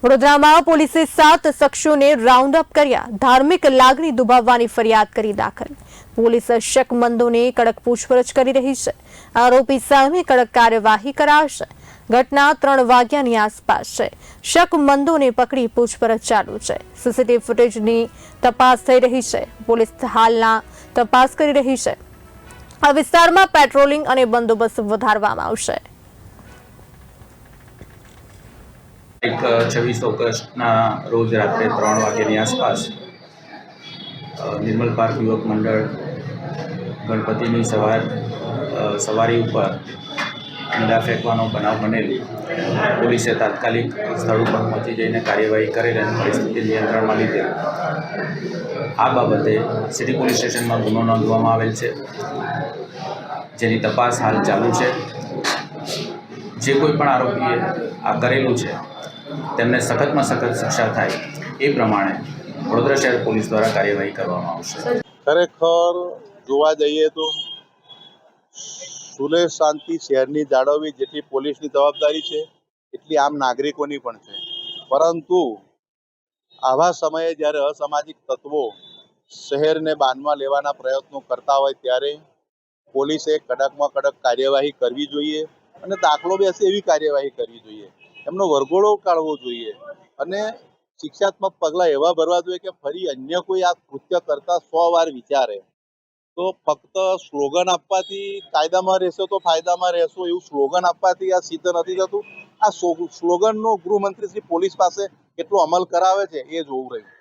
વડોદરામાં પોલીસે 7 શખ્સોને round up કર્યા। ધાર્મિક લાગણી દુભાવવાની ફરિયાદ કરી દાખલ। પોલીસ શકમંદોને કડક પૂછપરછ કરી રહી છે। આરોપી સામે કડક કાર્યવાહી કરાશે। ઘટના 3 વાગ્યાની આસપાસ છે। શકમંદોને પકડી પૂછપરછ ચાલુ છે। સીસીટીવી ફૂટેજની તપાસ થઈ રહી છે। પોલીસ હાલના તપાસ કરી રહી છે। આ વિસ્તારમાં પેટ્રોલિંગ અને બંદોબસ્ત વધારવામાં આવશે। 26 ઓગસ્ટના રોજ રાત્રે 3 વાગ્યાની આસપાસ નિર્મલ પાર્ક યુવક મંડળ ગણપતિની સવારી ઉપર ઈંડા ફેંકવાનો બનાવ બનેલ। પોલીસે તાત્કાલિક સ્થળ ઉપર પહોંચી જઈને કાર્યવાહી કરેલ અને પરિસ્થિતિ નિયંત્રણમાં લીધેલ। આ બાબતે સિટી પોલીસ સ્ટેશનમાં ગુનો નોંધવામાં આવેલ છે, જેની તપાસ હાલ ચાલુ છે। જે કોઈ પણ આરોપીએ આ કરેલું છે તેમને સખતમાં સખત શિક્ષા થાય એ પ્રમાણે વડોદરા શહેર પોલીસ દ્વારા કાર્યવાહી કરવામાં આવશે। ખરેખર જોવા જઈએ તો સુલેહ શાંતિ શહેરની જાળવવી જેટલી પોલીસની જવાબદારી છે એટલી આમ નાગરિકોની પણ છે, પરંતુ આવા સમયે જ્યારે અસામાજિક તત્વો શહેરને બાનમાં લેવાના પ્રયત્નો કરતા હોય ત્યારે પોલીસે કડકમાં કડક કાર્યવાહી કરવી જોઈએ અને દાખલો બેસે એવી કાર્યવાહી કરવી જોઈએ। એમનો વરઘોડો કાઢવો જોઈએ અને શિક્ષાત્મક પગલાં એવા ભરવા જોઈએ કે ફરી અન્ય કોઈ આ કૃત્ય કરતા 100 વાર વિચારે। તો ફક્ત સ્લોગન આપવાથી કાયદામાં રહેશો તો ફાયદામાં રહેશો એવું સ્લોગન આપવાથી આ સિદ્ધ નથી થતું। આ સ્લોગનનો ગૃહમંત્રી શ્રી પોલીસ પાસે કેટલો અમલ કરાવે છે એ જોવું રહ્યું।